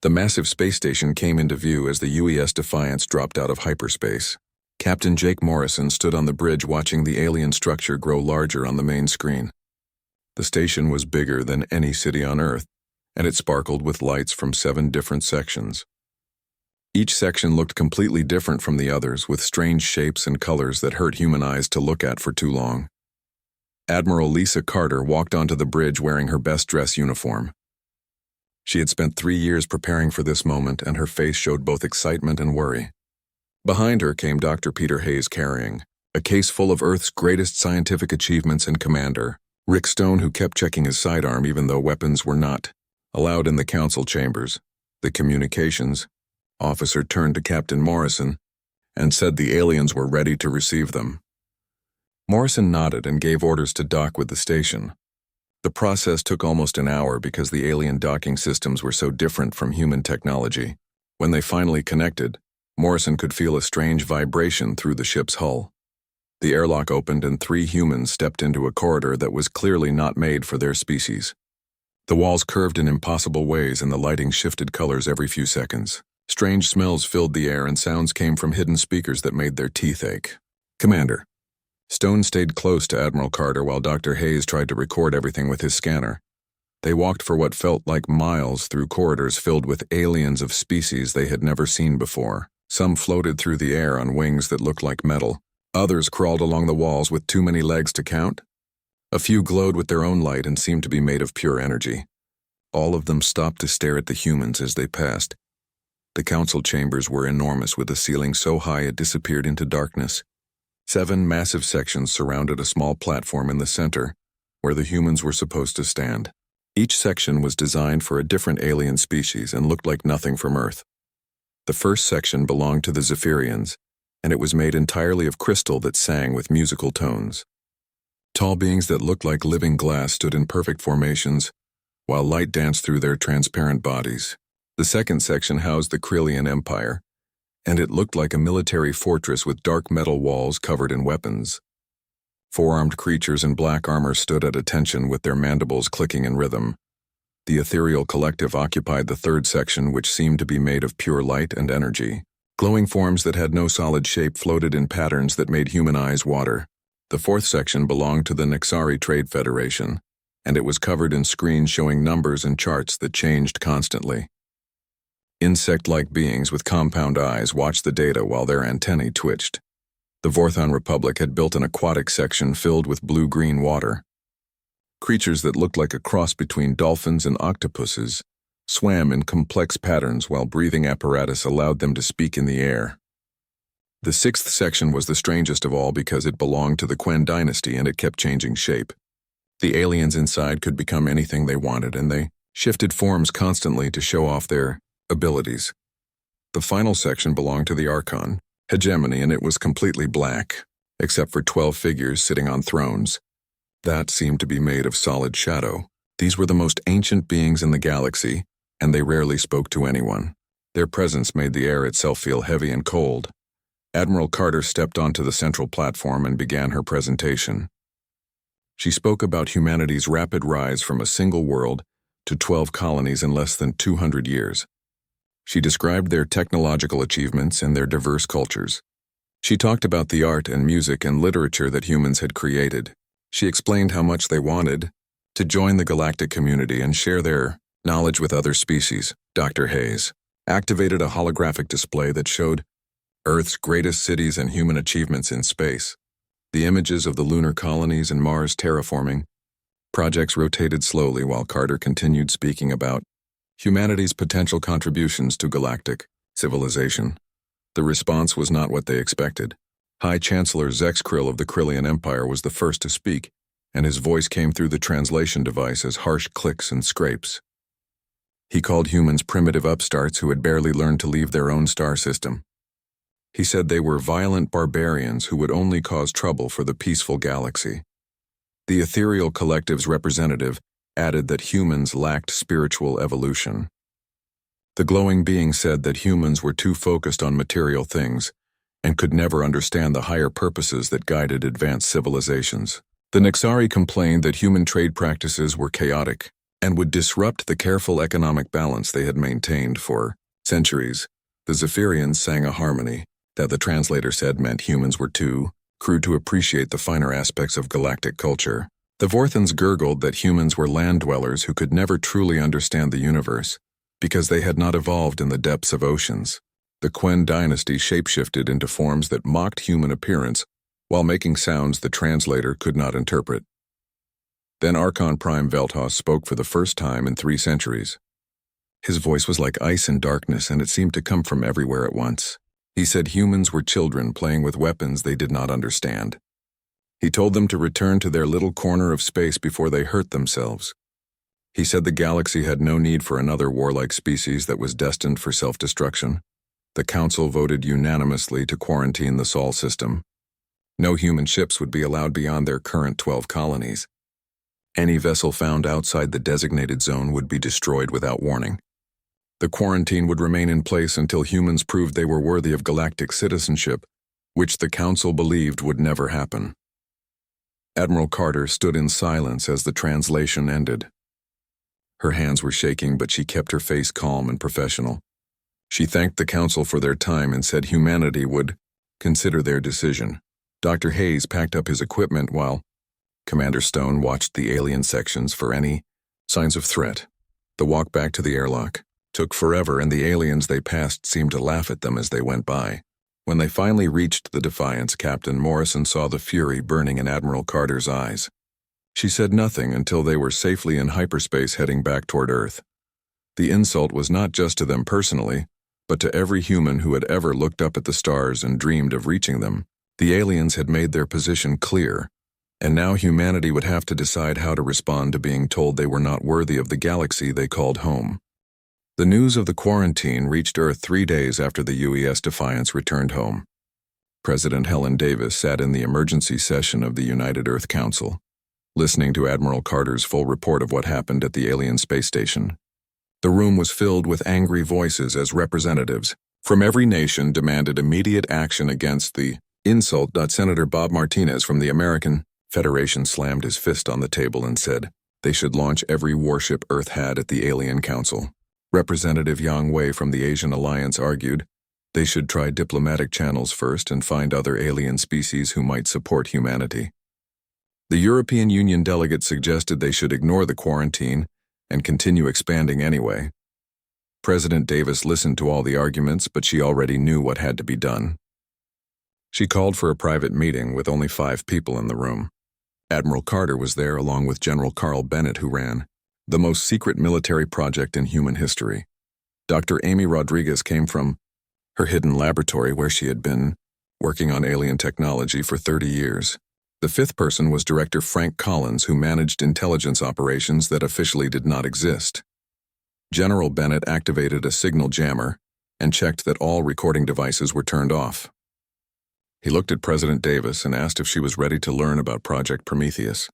The massive space station came into view as the UES Defiance dropped out of hyperspace. Captain Jake Morrison stood on the bridge watching the alien structure grow larger on the main screen. The station was bigger than any city on Earth, and it sparkled with lights from 7 different sections. Each section looked completely different from the others, with strange shapes and colors that hurt human eyes to look at for too long. Admiral Lisa Carter walked onto the bridge wearing her best dress uniform. She had spent 3 years preparing for this moment, and her face showed both excitement and worry. Behind her came Dr. Peter Hayes carrying a case full of Earth's greatest scientific achievements and commander, Rick Stone, who kept checking his sidearm even though weapons were not allowed in the council chambers. The communications officer turned to Captain Morrison and said the aliens were ready to receive them. Morrison nodded and gave orders to dock with the station. The process took almost an hour because the alien docking systems were so different from human technology. When they finally connected, Morrison could feel a strange vibration through the ship's hull. The airlock opened and 3 humans stepped into a corridor that was clearly not made for their species. The walls curved in impossible ways and the lighting shifted colors every few seconds. Strange smells filled the air and sounds came from hidden speakers that made their teeth ache. "Commander." Stone stayed close to Admiral Carter while Dr. Hayes tried to record everything with his scanner. They walked for what felt like miles through corridors filled with aliens of species they had never seen before. Some floated through the air on wings that looked like metal. Others crawled along the walls with too many legs to count. A few glowed with their own light and seemed to be made of pure energy. All of them stopped to stare at the humans as they passed. The council chambers were enormous, with a ceiling so high it disappeared into darkness. 7 massive sections surrounded a small platform in the center, where the humans were supposed to stand. Each section was designed for a different alien species and looked like nothing from Earth. The first section belonged to the Zephyrians, and it was made entirely of crystal that sang with musical tones. Tall beings that looked like living glass stood in perfect formations, while light danced through their transparent bodies. The second section housed the Krillian Empire, and it looked like a military fortress with dark metal walls covered in weapons. 4-armed creatures in black armor stood at attention with their mandibles clicking in rhythm. The ethereal collective occupied the third section, which seemed to be made of pure light and energy. Glowing forms that had no solid shape floated in patterns that made human eyes water. The fourth section belonged to the Nexari Trade Federation, and it was covered in screens showing numbers and charts that changed constantly. Insect-like beings with compound eyes watched the data while their antennae twitched. The Vorthon Republic had built an aquatic section filled with blue-green water. Creatures that looked like a cross between dolphins and octopuses swam in complex patterns while breathing apparatus allowed them to speak in the air. The 6th section was the strangest of all because it belonged to the Quen dynasty and it kept changing shape. The aliens inside could become anything they wanted, and they shifted forms constantly to show off their abilities. The final section belonged to the Archon, Hegemony, and it was completely black, except for 12 figures sitting on thrones. That seemed to be made of solid shadow. These were the most ancient beings in the galaxy, and they rarely spoke to anyone. Their presence made the air itself feel heavy and cold. Admiral Carter stepped onto the central platform and began her presentation. She spoke about humanity's rapid rise from a single world to 12 colonies in less than 200 years. She described their technological achievements and their diverse cultures. She talked about the art and music and literature that humans had created. She explained how much they wanted to join the galactic community and share their knowledge with other species. Dr. Hayes activated a holographic display that showed Earth's greatest cities and human achievements in space. The images of the lunar colonies and Mars terraforming projects rotated slowly while Carter continued speaking about humanity's potential contributions to galactic civilization. The response was not what they expected. High Chancellor Zex Krill of the Krillian Empire was the first to speak, and his voice came through the translation device as harsh clicks and scrapes. He called humans primitive upstarts who had barely learned to leave their own star system. He said they were violent barbarians who would only cause trouble for the peaceful galaxy. The ethereal collective's representative added that humans lacked spiritual evolution. The glowing being said that humans were too focused on material things and could never understand the higher purposes that guided advanced civilizations. The Nexari complained that human trade practices were chaotic, and would disrupt the careful economic balance they had maintained for centuries. The Zephyrians sang a harmony that the translator said meant humans were too crude to appreciate the finer aspects of galactic culture. The Vorthans gurgled that humans were land-dwellers who could never truly understand the universe, because they had not evolved in the depths of oceans. The Quen dynasty shapeshifted into forms that mocked human appearance while making sounds the translator could not interpret. Then Archon Prime Veltos spoke for the first time in 3 centuries. His voice was like ice in darkness, and it seemed to come from everywhere at once. He said humans were children playing with weapons they did not understand. He told them to return to their little corner of space before they hurt themselves. He said the galaxy had no need for another warlike species that was destined for self-destruction. The Council voted unanimously to quarantine the Sol system. No human ships would be allowed beyond their current 12 colonies. Any vessel found outside the designated zone would be destroyed without warning. The quarantine would remain in place until humans proved they were worthy of galactic citizenship, which the Council believed would never happen. Admiral Carter stood in silence as the translation ended. Her hands were shaking, but she kept her face calm and professional. She thanked the Council for their time and said humanity would consider their decision. Dr. Hayes packed up his equipment while Commander Stone watched the alien sections for any signs of threat. The walk back to the airlock took forever, and the aliens they passed seemed to laugh at them as they went by. When they finally reached the Defiance, Captain Morrison saw the fury burning in Admiral Carter's eyes. She said nothing until they were safely in hyperspace heading back toward Earth. The insult was not just to them personally, but to every human who had ever looked up at the stars and dreamed of reaching them. The aliens had made their position clear, and now humanity would have to decide how to respond to being told they were not worthy of the galaxy they called home. The news of the quarantine reached Earth 3 days after the UES Defiance returned home. President Helen Davis sat in the emergency session of the United Earth Council, listening to Admiral Carter's full report of what happened at the alien space station. The room was filled with angry voices as representatives from every nation demanded immediate action against the insult. Senator Bob Martinez from the American Federation slammed his fist on the table and said they should launch every warship Earth had at the Alien Council. Representative Yang Wei from the Asian Alliance argued they should try diplomatic channels first and find other alien species who might support humanity. The European Union delegate suggested they should ignore the quarantine and continue expanding anyway. President Davis listened to all the arguments, but she already knew what had to be done. She called for a private meeting with only 5 people in the room. Admiral Carter was there along with General Carl Bennett, who ran the most secret military project in human history. Dr. Amy Rodriguez came from her hidden laboratory where she had been working on alien technology for 30 years. The 5th person was Director Frank Collins, who managed intelligence operations that officially did not exist. General Bennett activated a signal jammer and checked that all recording devices were turned off. He looked at President Davis and asked if she was ready to learn about Project Prometheus.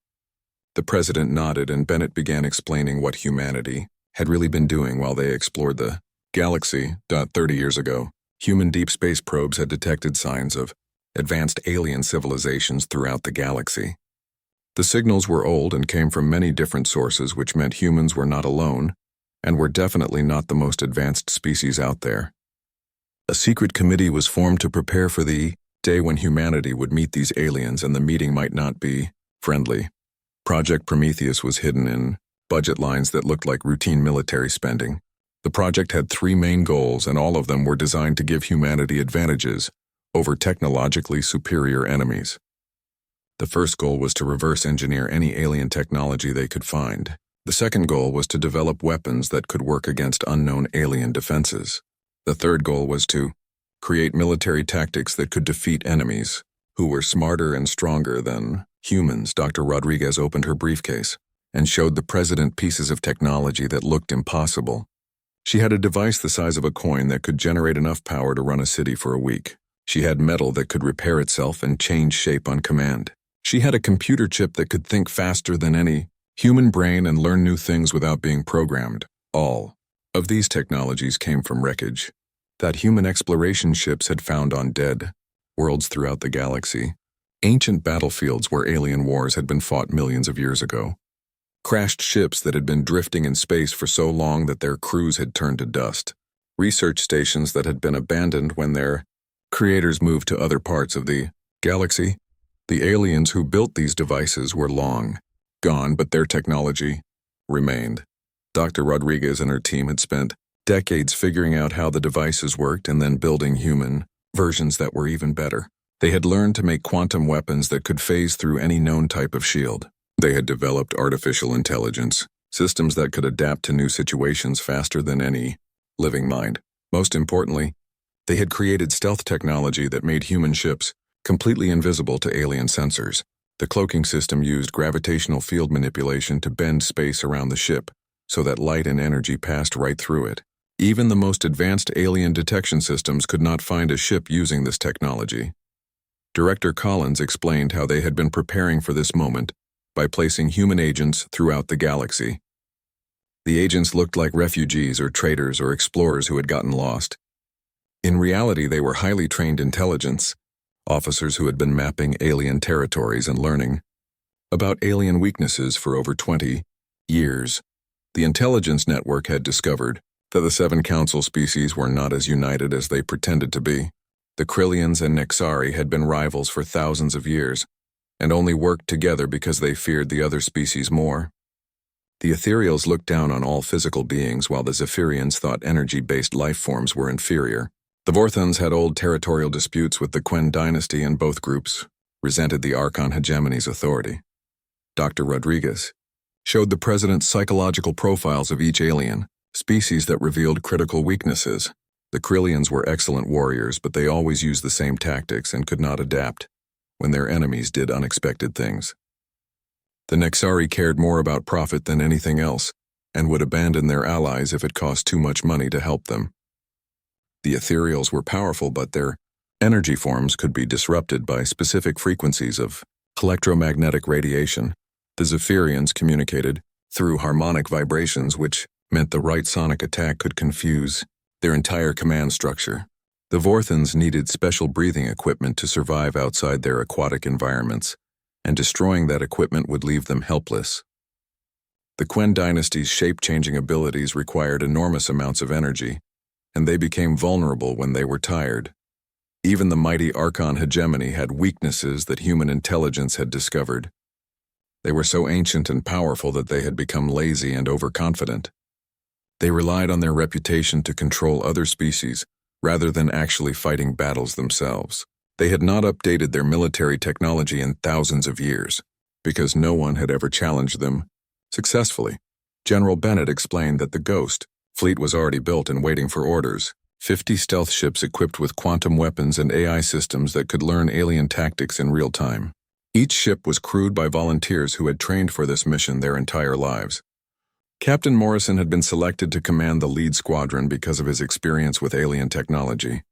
The president nodded, and Bennett began explaining what humanity had really been doing while they explored the galaxy. 30 years ago, human deep space probes had detected signs of advanced alien civilizations throughout the galaxy. The signals were old and came from many different sources, which meant humans were not alone and were definitely not the most advanced species out there. A secret committee was formed to prepare for the day when humanity would meet these aliens, and the meeting might not be friendly. Project Prometheus was hidden in budget lines that looked like routine military spending. The project had 3 main goals, and all of them were designed to give humanity advantages over technologically superior enemies. The first goal was to reverse engineer any alien technology they could find. The second goal was to develop weapons that could work against unknown alien defenses. The third goal was to create military tactics that could defeat enemies who were smarter and stronger than humans. Dr. Rodriguez opened her briefcase and showed the president pieces of technology that looked impossible. She had a device the size of a coin that could generate enough power to run a city for a week. She had metal that could repair itself and change shape on command. She had a computer chip that could think faster than any human brain and learn new things without being programmed. All of these technologies came from wreckage that human exploration ships had found on dead worlds throughout the galaxy, ancient battlefields where alien wars had been fought millions of years ago. Crashed ships that had been drifting in space for so long that their crews had turned to dust. Research stations that had been abandoned when their creators moved to other parts of the galaxy. The aliens who built these devices were long gone, but their technology remained. Dr. Rodriguez and her team had spent decades figuring out how the devices worked and then building human versions that were even better. They had learned to make quantum weapons that could phase through any known type of shield. They had developed artificial intelligence, systems that could adapt to new situations faster than any living mind. Most importantly, they had created stealth technology that made human ships completely invisible to alien sensors. The cloaking system used gravitational field manipulation to bend space around the ship so that light and energy passed right through it. Even the most advanced alien detection systems could not find a ship using this technology. Director Collins explained how they had been preparing for this moment by placing human agents throughout the galaxy. The agents looked like refugees or traders or explorers who had gotten lost. In reality, they were highly trained intelligence officers who had been mapping alien territories and learning about alien weaknesses for over 20 years. The intelligence network had discovered that the 7 council species were not as united as they pretended to be. The Krillians and Nexari had been rivals for thousands of years, and only worked together because they feared the other species more. The Ethereals looked down on all physical beings, while the Zephyrians thought energy-based life forms were inferior. The Vorthons had old territorial disputes with the Quen dynasty, and both groups resented the Archon hegemony's authority. Dr. Rodriguez showed the president psychological profiles of each alien species that revealed critical weaknesses. The Krillians were excellent warriors, but they always used the same tactics and could not adapt when their enemies did unexpected things. The Nexari cared more about profit than anything else, and would abandon their allies if it cost too much money to help them. The Ethereals were powerful, but their energy forms could be disrupted by specific frequencies of electromagnetic radiation. The Zephyrians communicated through harmonic vibrations, which meant the right sonic attack could confuse their entire command structure. The Vorthons needed special breathing equipment to survive outside their aquatic environments, and destroying that equipment would leave them helpless. The Quen dynasty's shape-changing abilities required enormous amounts of energy, and they became vulnerable when they were tired. Even the mighty Archon hegemony had weaknesses that human intelligence had discovered. They were so ancient and powerful that they had become lazy and overconfident. They relied on their reputation to control other species, rather than actually fighting battles themselves. They had not updated their military technology in thousands of years, because no one had ever challenged them successfully. General Bennett explained that the Ghost fleet was already built and waiting for orders. 50 stealth ships equipped with quantum weapons and AI systems that could learn alien tactics in real time. Each ship was crewed by volunteers who had trained for this mission their entire lives. Captain Morrison had been selected to command the lead squadron because of his experience with alien technology.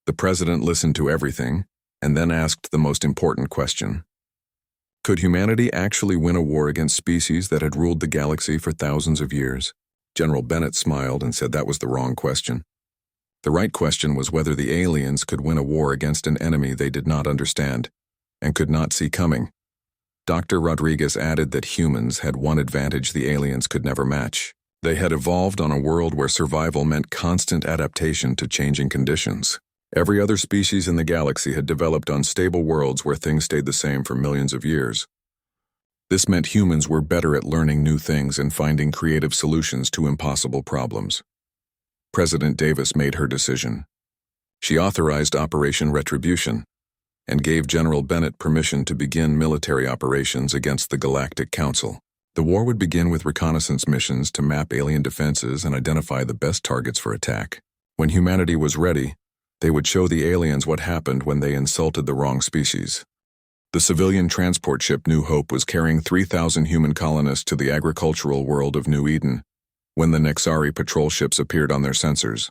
The president listened to everything, and then asked the most important question. Could humanity actually win a war against species that had ruled the galaxy for thousands of years? General Bennett smiled and said that was the wrong question. The right question was whether the aliens could win a war against an enemy they did not understand and could not see coming. Dr. Rodriguez added that humans had one advantage the aliens could never match. They had evolved on a world where survival meant constant adaptation to changing conditions. Every other species in the galaxy had developed on stable worlds where things stayed the same for millions of years. This meant humans were better at learning new things and finding creative solutions to impossible problems. President Davis made her decision. She authorized Operation Retribution and gave General Bennett permission to begin military operations against the Galactic Council. The war would begin with reconnaissance missions to map alien defenses and identify the best targets for attack. When humanity was ready, they would show the aliens what happened when they insulted the wrong species. The civilian transport ship New Hope was carrying 3,000 human colonists to the agricultural world of New Eden when the Nexari patrol ships appeared on their sensors.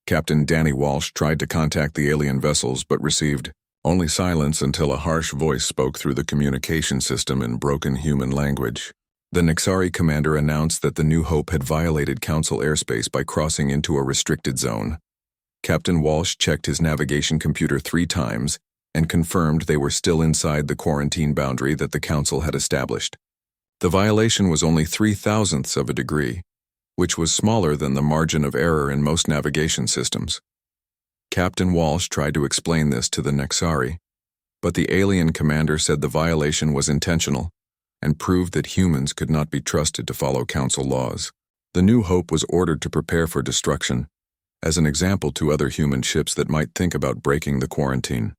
Captain Danny Walsh tried to contact the alien vessels but received only silence until a harsh voice spoke through the communication system in broken human language. The Nexari commander announced that the New Hope had violated Council airspace by crossing into a restricted zone. Captain Walsh checked his navigation computer 3 times and confirmed they were still inside the quarantine boundary that the Council had established. The violation was only 0.03 of a degree, which was smaller than the margin of error in most navigation systems. Captain Walsh tried to explain this to the Nexari, but the alien commander said the violation was intentional and proved that humans could not be trusted to follow council laws. The New Hope was ordered to prepare for destruction, as an example to other human ships that might think about breaking the quarantine.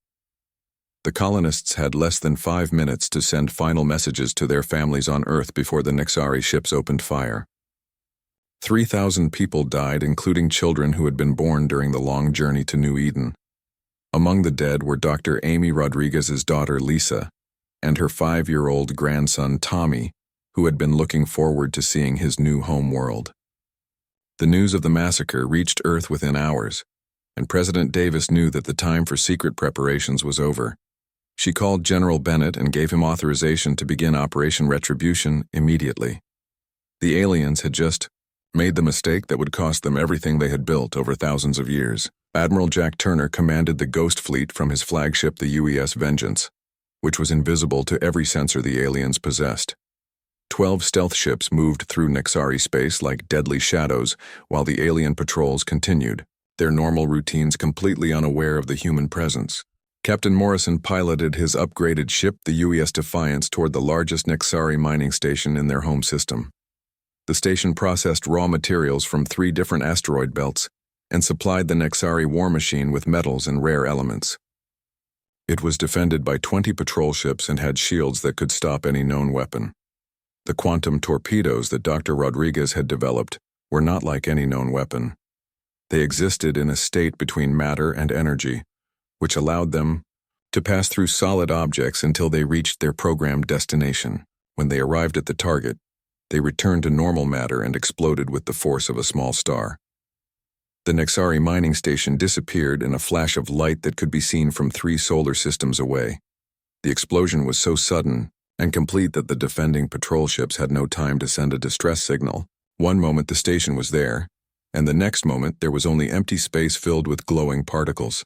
The colonists had less than 5 minutes to send final messages to their families on Earth before the Nexari ships opened fire. 3,000 people died, including children who had been born during the long journey to New Eden. Among the dead were Dr. Amy Rodriguez's daughter Lisa and her 5-year-old grandson Tommy, who had been looking forward to seeing his new home world. The news of the massacre reached Earth within hours, and President Davis knew that the time for secret preparations was over. She called General Bennett and gave him authorization to begin Operation Retribution immediately. The aliens had just made the mistake that would cost them everything they had built over thousands of years. Admiral Jack Turner commanded the Ghost Fleet from his flagship, the UES Vengeance, which was invisible to every sensor the aliens possessed. 12 stealth ships moved through Nexari space like deadly shadows while the alien patrols continued, their normal routines completely unaware of the human presence. Captain Morrison piloted his upgraded ship, the UES Defiance, toward the largest Nexari mining station in their home system. The station processed raw materials from 3 different asteroid belts and supplied the Nexari war machine with metals and rare elements. It was defended by 20 patrol ships and had shields that could stop any known weapon. The quantum torpedoes that Dr. Rodriguez had developed were not like any known weapon. They existed in a state between matter and energy, which allowed them to pass through solid objects until they reached their programmed destination. When they arrived at the target, they returned to normal matter and exploded with the force of a small star. The Nexari mining station disappeared in a flash of light that could be seen from 3 solar systems away. The explosion was so sudden and complete that the defending patrol ships had no time to send a distress signal. One moment the station was there, and the next moment there was only empty space filled with glowing particles.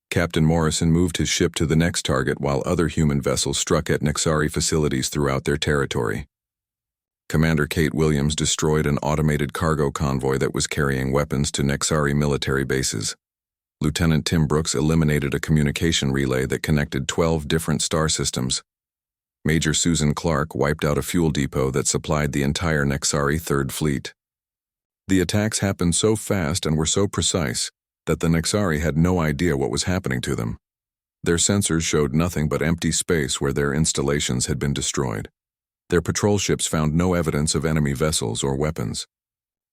Captain Morrison moved his ship to the next target while other human vessels struck at Nexari facilities throughout their territory. Commander Kate Williams destroyed an automated cargo convoy that was carrying weapons to Nexari military bases. Lieutenant Tim Brooks eliminated a communication relay that connected 12 different star systems. Major Susan Clark wiped out a fuel depot that supplied the entire Nexari Third Fleet. The attacks happened so fast and were so precise that the Nexari had no idea what was happening to them. Their sensors showed nothing but empty space where their installations had been destroyed. Their patrol ships found no evidence of enemy vessels or weapons.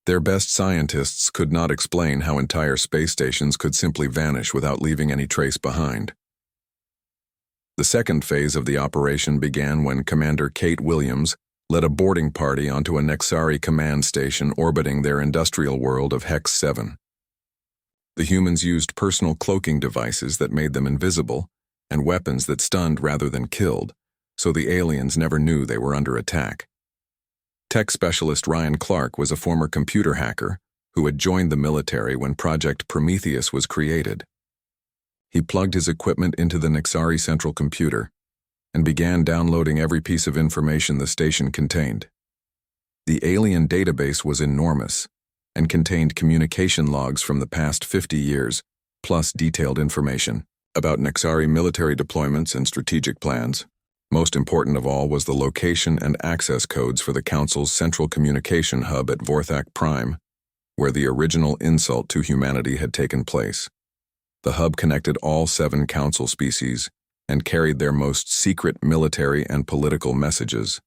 Their best scientists could not explain how entire space stations could simply vanish without leaving any trace behind. The second phase of the operation began when Commander Kate Williams led a boarding party onto a Nexari command station orbiting their industrial world of Hex 7. The humans used personal cloaking devices that made them invisible and weapons that stunned rather than killed, so the aliens never knew they were under attack. Tech specialist Ryan Clark was a former computer hacker who had joined the military when Project Prometheus was created. He plugged his equipment into the Nexari central computer and began downloading every piece of information the station contained. The alien database was enormous and contained communication logs from the past 50 years, plus detailed information about Nexari military deployments and strategic plans. Most important of all was the location and access codes for the Council's central communication hub at Vorthak Prime, where the original insult to humanity had taken place. The hub connected all 7 Council species and carried their most secret military and political messages.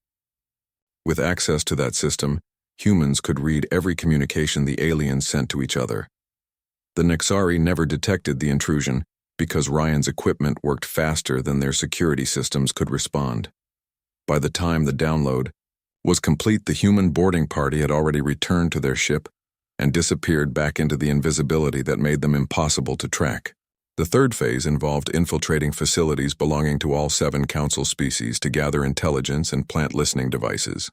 With access to that system, humans could read every communication the aliens sent to each other. The Nexari never detected the intrusion because Ryan's equipment worked faster than their security systems could respond. By the time the download was complete, the human boarding party had already returned to their ship and disappeared back into the invisibility that made them impossible to track. The third phase involved infiltrating facilities belonging to all 7 Council species to gather intelligence and plant listening devices.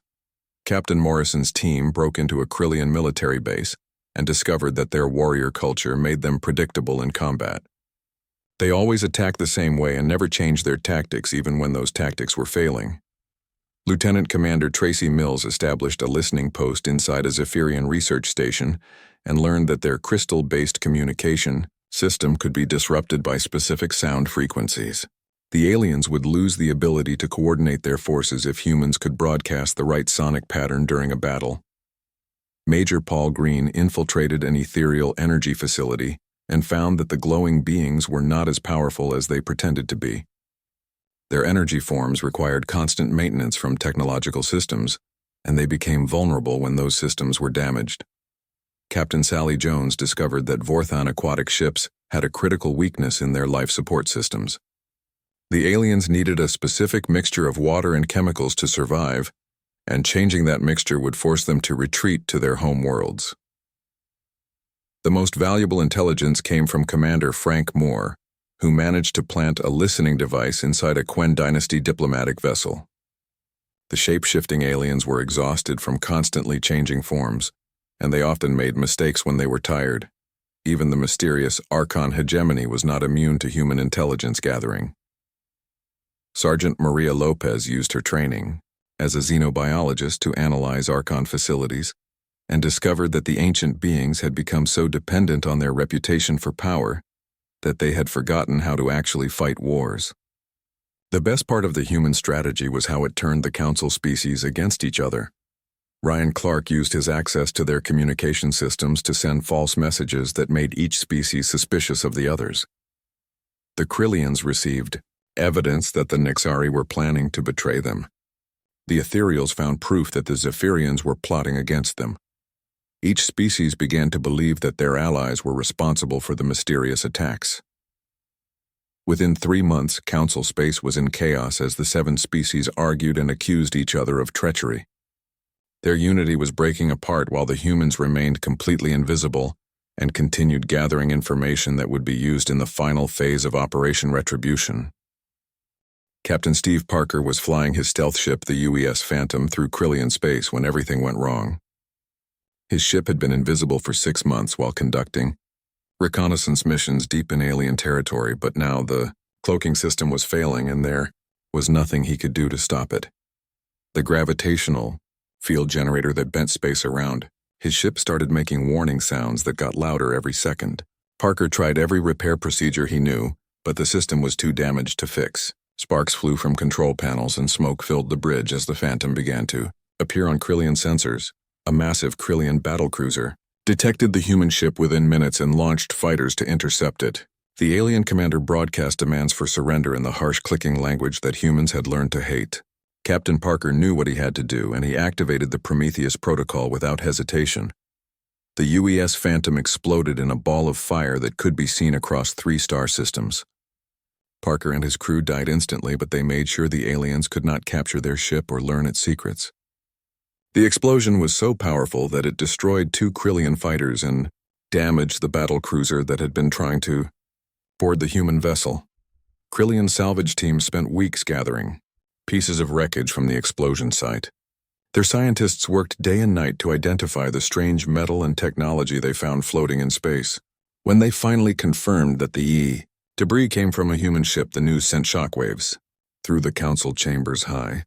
Captain Morrison's team broke into a Krillian military base and discovered that their warrior culture made them predictable in combat. They always attacked the same way and never changed their tactics even when those tactics were failing. Lieutenant Commander Tracy Mills established a listening post inside a Zephyrian research station and learned that their crystal-based communication system could be disrupted by specific sound frequencies. The aliens would lose the ability to coordinate their forces if humans could broadcast the right sonic pattern during a battle. Major Paul Green infiltrated an ethereal energy facility and found that the glowing beings were not as powerful as they pretended to be. Their energy forms required constant maintenance from technological systems, and they became vulnerable when those systems were damaged. Captain Sally Jones discovered that Vorthon aquatic ships had a critical weakness in their life support systems. The aliens needed a specific mixture of water and chemicals to survive, and changing that mixture would force them to retreat to their home worlds. The most valuable intelligence came from Commander Frank Moore, who managed to plant a listening device inside a Quen Dynasty diplomatic vessel. The shape-shifting aliens were exhausted from constantly changing forms, and they often made mistakes when they were tired. Even the mysterious Archon hegemony was not immune to human intelligence gathering. Sergeant Maria Lopez used her training as a xenobiologist to analyze Archon facilities and discovered that the ancient beings had become so dependent on their reputation for power that they had forgotten how to actually fight wars. The best part of the human strategy was how it turned the Council species against each other. Ryan Clark used his access to their communication systems to send false messages that made each species suspicious of the others. The Krillians received evidence that the Nixari were planning to betray them. The Ethereals found proof that the Zephyrians were plotting against them. Each species began to believe that their allies were responsible for the mysterious attacks. Within 3 months, Council space was in chaos as the 7 species argued and accused each other of treachery. Their unity was breaking apart while the humans remained completely invisible and continued gathering information that would be used in the final phase of Operation Retribution. Captain Steve Parker was flying his stealth ship, the UES Phantom, through Krillian space when everything went wrong. His ship had been invisible for 6 months while conducting reconnaissance missions deep in alien territory, but now the cloaking system was failing and there was nothing he could do to stop it. The gravitational field generator that bent space around his ship started making warning sounds that got louder every second. Parker tried every repair procedure he knew, but the system was too damaged to fix. Sparks flew from control panels and smoke filled the bridge as the Phantom began to appear on Krillian sensors. A massive Krillian battlecruiser detected the human ship within minutes and launched fighters to intercept it. The alien commander broadcast demands for surrender in the harsh clicking language that humans had learned to hate. Captain Parker knew what he had to do, and he activated the Prometheus protocol without hesitation. The UES Phantom exploded in a ball of fire that could be seen across 3 star systems. Parker and his crew died instantly, but they made sure the aliens could not capture their ship or learn its secrets. The explosion was so powerful that it destroyed 2 Krillian fighters and damaged the battlecruiser that had been trying to board the human vessel. Krillian salvage teams spent weeks gathering pieces of wreckage from the explosion site. Their scientists worked day and night to identify the strange metal and technology they found floating in space. When they finally confirmed that the debris came from a human ship, the news sent shockwaves through the council chambers high.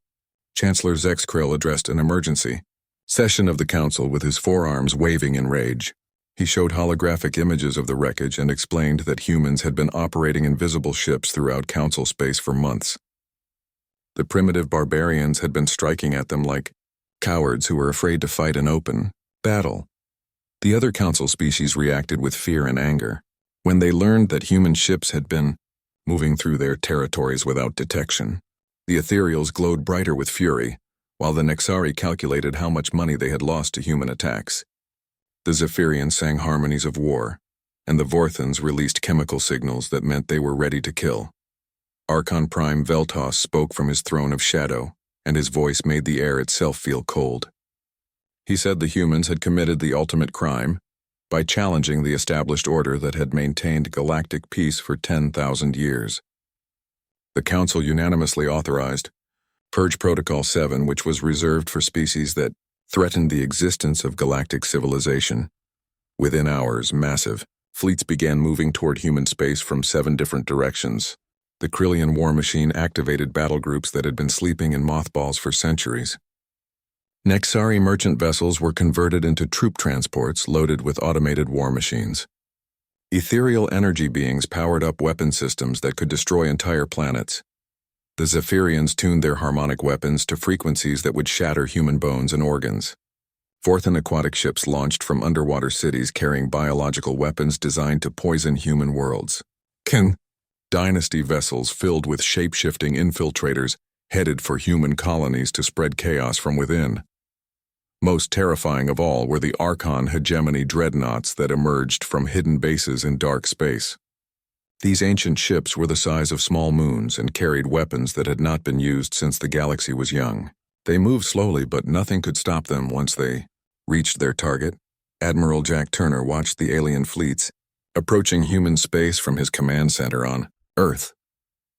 Chancellor Zex Krill addressed an emergency session of the council with his forearms waving in rage. He showed holographic images of the wreckage and explained that humans had been operating invisible ships throughout council space for months. The primitive barbarians had been striking at them like cowards who were afraid to fight an open battle. The other council species reacted with fear and anger when they learned that human ships had been moving through their territories without detection. The Ethereals glowed brighter with fury, while the Nixari calculated how much money they had lost to human attacks. The Zephyrians sang harmonies of war, and the Vorthons released chemical signals that meant they were ready to kill. Archon Prime Veltos spoke from his throne of shadow, and his voice made the air itself feel cold. He said the humans had committed the ultimate crime by challenging the established order that had maintained galactic peace for 10,000 years. The Council unanimously authorized Purge Protocol 7, which was reserved for species that threatened the existence of galactic civilization. Within hours, massive fleets began moving toward human space from 7 different directions. The Krillian war machine activated battle groups that had been sleeping in mothballs for centuries. Nexari merchant vessels were converted into troop transports loaded with automated war machines. Ethereal energy beings powered up weapon systems that could destroy entire planets. The Zephyrians tuned their harmonic weapons to frequencies that would shatter human bones and organs. Fourth and aquatic ships launched from underwater cities carrying biological weapons designed to poison human worlds. Dynasty vessels filled with shape-shifting infiltrators headed for human colonies to spread chaos from within. Most terrifying of all were the Archon hegemony dreadnoughts that emerged from hidden bases in dark space. These ancient ships were the size of small moons and carried weapons that had not been used since the galaxy was young. They moved slowly, but nothing could stop them once they reached their target. Admiral Jack Turner watched the alien fleets approaching human space from his command center on Earth.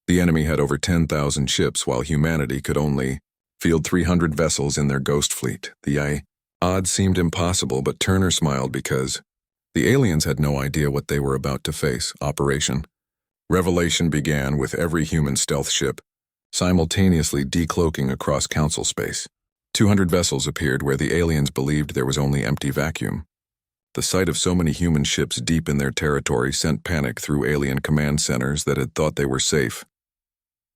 The enemy had over 10,000 ships, while humanity could only field 300 vessels in their ghost fleet. The odds seemed impossible, but Turner smiled because the aliens had no idea what they were about to face. Operation Revelation began with every human stealth ship simultaneously decloaking across council space. 200 vessels appeared where the aliens believed there was only empty vacuum. The sight of so many human ships deep in their territory sent panic through alien command centers that had thought they were safe.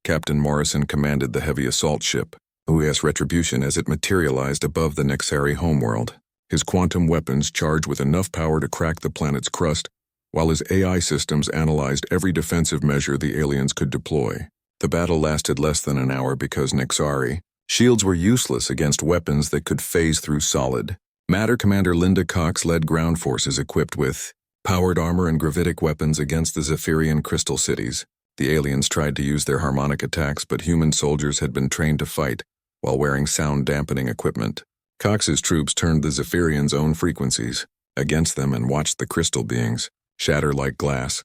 Captain Morrison commanded the heavy assault ship, OES Retribution, as it materialized above the Nexari homeworld. His quantum weapons charged with enough power to crack the planet's crust, while his AI systems analyzed every defensive measure the aliens could deploy. The battle lasted less than an hour because Nexari shields were useless against weapons that could phase through solid matter. Commander Linda Cox led ground forces equipped with powered armor and gravitic weapons against the Zephyrian crystal cities. The aliens tried to use their harmonic attacks, but human soldiers had been trained to fight while wearing sound-dampening equipment. Cox's troops turned the Zephyrians' own frequencies against them and watched the crystal beings shatter like glass.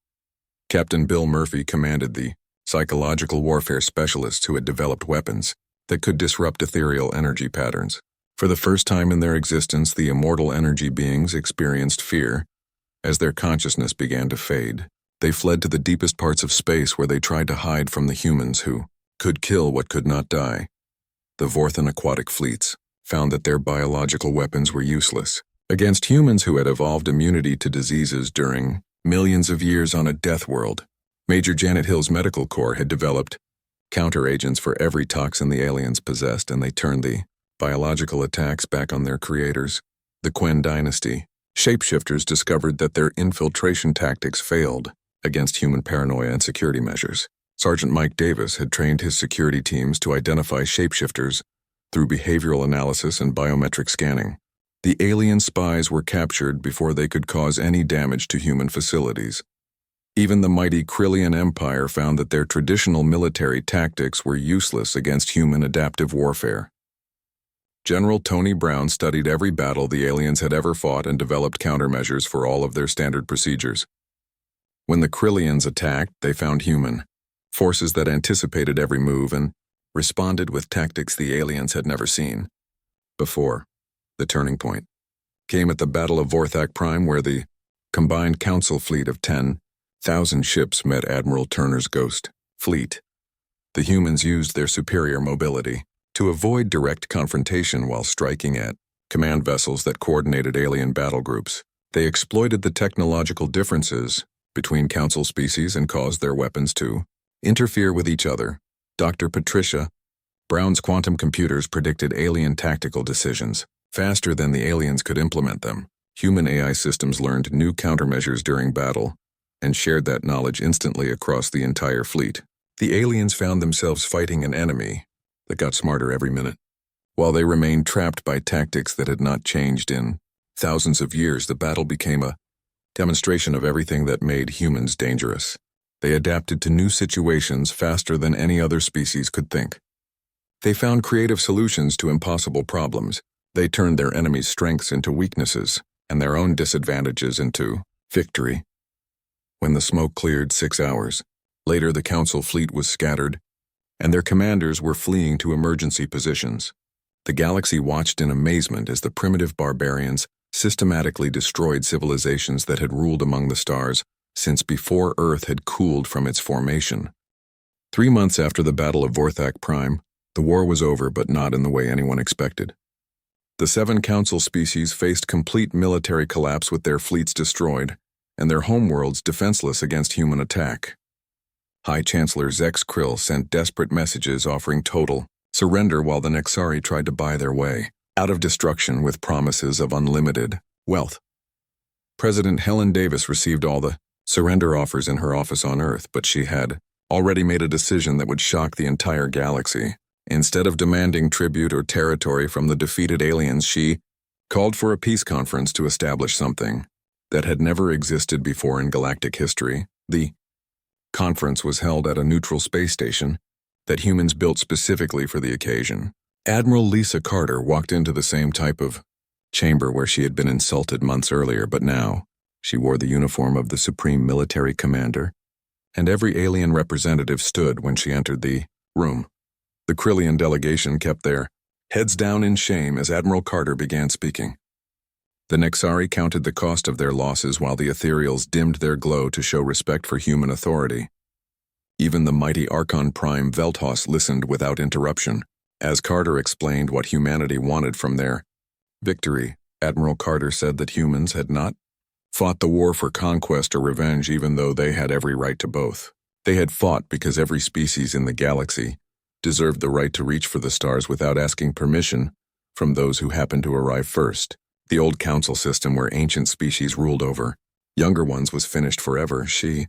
Captain Bill Murphy commanded the psychological warfare specialists who had developed weapons that could disrupt ethereal energy patterns. For the first time in their existence, the immortal energy beings experienced fear as their consciousness began to fade. They fled to the deepest parts of space where they tried to hide from the humans who could kill what could not die. The Vorth and aquatic fleets found that their biological weapons were useless against humans who had evolved immunity to diseases during millions of years on a death world. Major Janet Hill's medical corps had developed counter-agents for every toxin the aliens possessed, and they turned the biological attacks back on their creators. The Quen dynasty shapeshifters discovered that their infiltration tactics failed against human paranoia and security measures. Sergeant Mike Davis had trained his security teams to identify shapeshifters through behavioral analysis and biometric scanning. The alien spies were captured before they could cause any damage to human facilities. Even the mighty Krillian Empire found that their traditional military tactics were useless against human adaptive warfare. General Tony Brown studied every battle the aliens had ever fought and developed countermeasures for all of their standard procedures. When the Krillians attacked, they found human forces that anticipated every move and responded with tactics the aliens had never seen before. The turning point came at the Battle of Vorthak Prime, where the combined council fleet of 10,000 ships met Admiral Turner's ghost fleet. The humans used their superior mobility to avoid direct confrontation while striking at command vessels that coordinated alien battle groups. They exploited the technological differences between council species and caused their weapons to interfere with each other. Dr. Patricia Brown's quantum computers predicted alien tactical decisions faster than the aliens could implement them. Human AI systems learned new countermeasures during battle and shared that knowledge instantly across the entire fleet. The aliens found themselves fighting an enemy that got smarter every minute. While they remained trapped by tactics that had not changed in thousands of years, the battle became a demonstration of everything that made humans dangerous. They adapted to new situations faster than any other species could think. They found creative solutions to impossible problems. They turned their enemies' strengths into weaknesses and their own disadvantages into victory. When the smoke cleared 6 hours later, the council fleet was scattered, and their commanders were fleeing to emergency positions. The galaxy watched in amazement as the primitive barbarians systematically destroyed civilizations that had ruled among the stars since before Earth had cooled from its formation. 3 months after the Battle of Vorthak Prime, the war was over, but not in the way anyone expected. The 7 Council species faced complete military collapse with their fleets destroyed, and their homeworlds defenseless against human attack. High Chancellor Zex Krill sent desperate messages offering total surrender while the Nexari tried to buy their way out of destruction with promises of unlimited wealth. President Helen Davis received all the surrender offers in her office on Earth, but she had already made a decision that would shock the entire galaxy. Instead of demanding tribute or territory from the defeated aliens, she called for a peace conference to establish something that had never existed before in galactic history. The conference was held at a neutral space station that humans built specifically for the occasion. Admiral Lisa Carter walked into the same type of chamber where she had been insulted months earlier, but now she wore the uniform of the Supreme Military Commander, and every alien representative stood when she entered the room. The Krillian delegation kept their heads down in shame as Admiral Carter began speaking. The Nexari counted the cost of their losses while the Ethereals dimmed their glow to show respect for human authority. Even the mighty Archon Prime Veltos listened without interruption. As Carter explained what humanity wanted from their victory, Admiral Carter said that humans had not fought the war for conquest or revenge, even though they had every right to both. They had fought because every species in the galaxy deserved the right to reach for the stars without asking permission from those who happened to arrive first. The old council system where ancient species ruled over younger ones was finished forever. She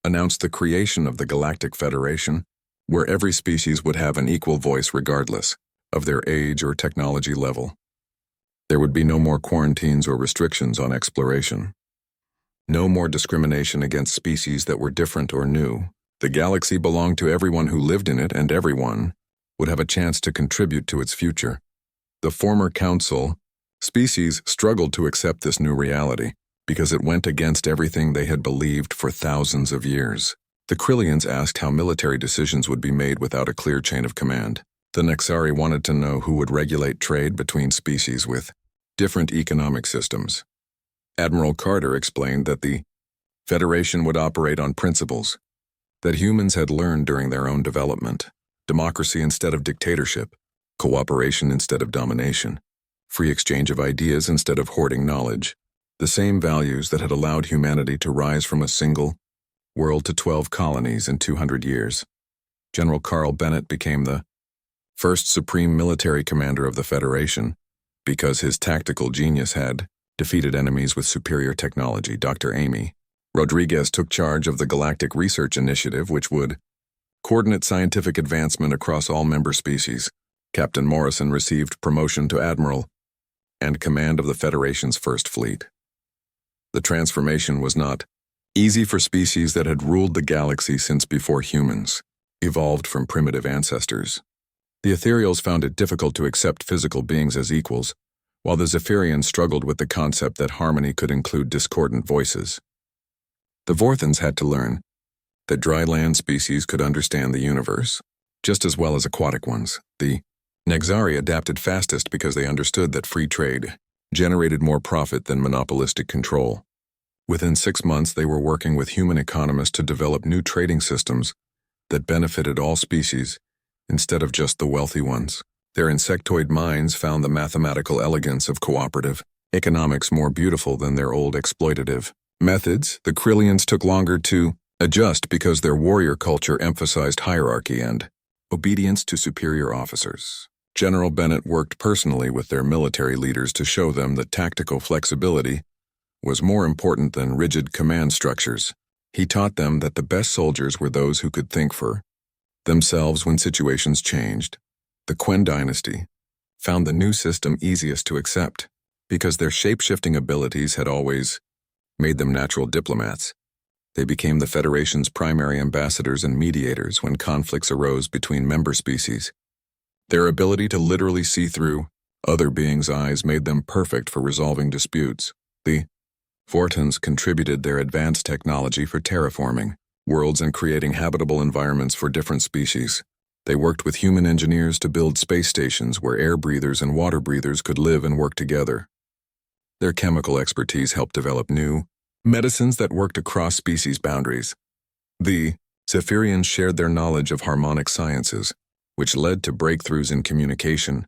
announced the creation of the Galactic Federation, where every species would have an equal voice regardless of their age or technology level. There would be no more quarantines or restrictions on exploration. No more discrimination against species that were different or new. The galaxy belonged to everyone who lived in it, and everyone would have a chance to contribute to its future. The former council species struggled to accept this new reality because it went against everything they had believed for thousands of years. The Krillians asked how military decisions would be made without a clear chain of command. The Nexari wanted to know who would regulate trade between species with different economic systems. Admiral Carter explained that the Federation would operate on principles that humans had learned during their own development: democracy instead of dictatorship, cooperation instead of domination, free exchange of ideas instead of hoarding knowledge, the same values that had allowed humanity to rise from a single world to 12 colonies in 200 years. General Carl Bennett became the first supreme military commander of the Federation because his tactical genius had defeated enemies with superior technology. Dr. Amy Rodriguez took charge of the Galactic Research Initiative, which would coordinate scientific advancement across all member species. Captain Morrison received promotion to Admiral and command of the Federation's First Fleet. The transformation was not easy for species that had ruled the galaxy since before humans evolved from primitive ancestors. The Ethereals found it difficult to accept physical beings as equals, while the Zephyrians struggled with the concept that harmony could include discordant voices. The Vorthans had to learn that dry land species could understand the universe just as well as aquatic ones. The Nexari adapted fastest because they understood that free trade generated more profit than monopolistic control. Within 6 months, they were working with human economists to develop new trading systems that benefited all species instead of just the wealthy ones. Their insectoid minds found the mathematical elegance of cooperative economics more beautiful than their old exploitative methods. The Krillians took longer to adjust because their warrior culture emphasized hierarchy and obedience to superior officers. General Bennett worked personally with their military leaders to show them that tactical flexibility was more important than rigid command structures. He taught them that the best soldiers were those who could think for themselves when situations changed. The Quen dynasty found the new system easiest to accept because their shape-shifting abilities had always made them natural diplomats. They became the Federation's primary ambassadors and mediators when conflicts arose between member species. Their ability to literally see through other beings' eyes made them perfect for resolving disputes. The Vortans contributed their advanced technology for terraforming worlds and creating habitable environments for different species. They worked with human engineers to build space stations where air breathers and water breathers could live and work together. Their chemical expertise helped develop new medicines that worked across species boundaries. The Zephyrians shared their knowledge of harmonic sciences, which led to breakthroughs in communication,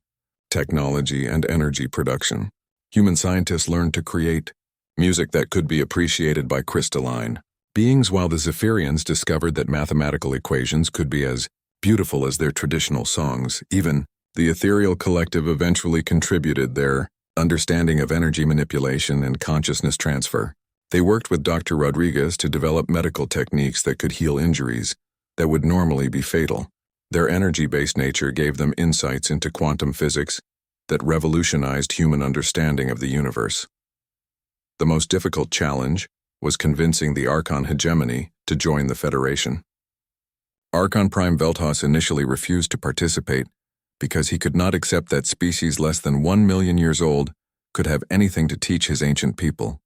technology, and energy production. Human scientists learned to create music that could be appreciated by crystalline beings, while the Zephyrians discovered that mathematical equations could be as beautiful as their traditional songs. Even the ethereal collective eventually contributed their understanding of energy manipulation and consciousness transfer. They worked with Dr. Rodriguez to develop medical techniques that could heal injuries that would normally be fatal. Their energy-based nature gave them insights into quantum physics that revolutionized human understanding of the universe. The most difficult challenge was convincing the Archon hegemony to join the Federation. Archon Prime Veltos initially refused to participate because he could not accept that species less than 1 million years old could have anything to teach his ancient people.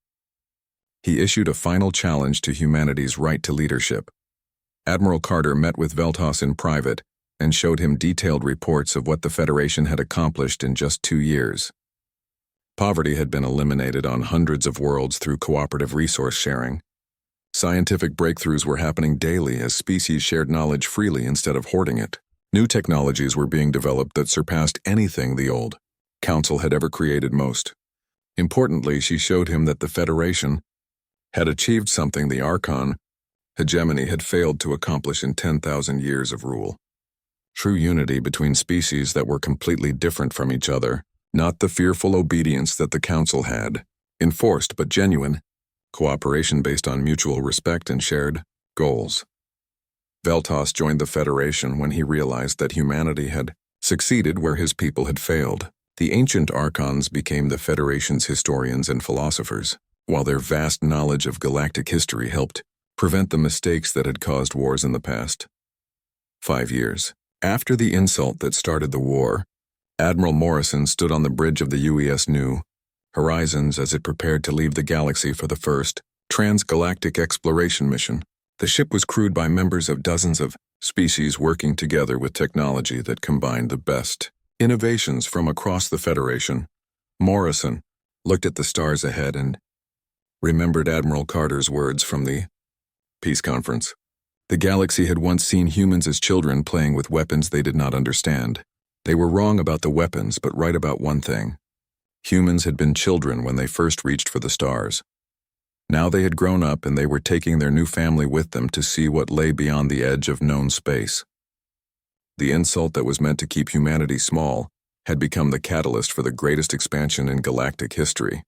He issued a final challenge to humanity's right to leadership. Admiral Carter met with Veltos in private and showed him detailed reports of what the Federation had accomplished in just 2 years. Poverty had been eliminated on hundreds of worlds through cooperative resource sharing. Scientific breakthroughs were happening daily as species shared knowledge freely instead of hoarding it. New technologies were being developed that surpassed anything the old Council had ever created. Most importantly, she showed him that the Federation had achieved something the Archon hegemony had failed to accomplish in 10,000 years of rule. True unity between species that were completely different from each other, not the fearful obedience that the Council had enforced, but genuine cooperation based on mutual respect and shared goals. Veltos joined the Federation when he realized that humanity had succeeded where his people had failed. The ancient Archons became the Federation's historians and philosophers, while their vast knowledge of galactic history helped prevent the mistakes that had caused wars in the past. 5 years after the insult that started the war, Admiral Morrison stood on the bridge of the UES New Horizons as it prepared to leave the galaxy for the first transgalactic exploration mission. The ship was crewed by members of dozens of species working together with technology that combined the best innovations from across the Federation. Morrison looked at the stars ahead and remembered Admiral Carter's words from the peace conference. The galaxy had once seen humans as children playing with weapons they did not understand. They were wrong about the weapons, but right about one thing. Humans had been children when they first reached for the stars. Now they had grown up and they were taking their new family with them to see what lay beyond the edge of known space. The insult that was meant to keep humanity small had become the catalyst for the greatest expansion in galactic history.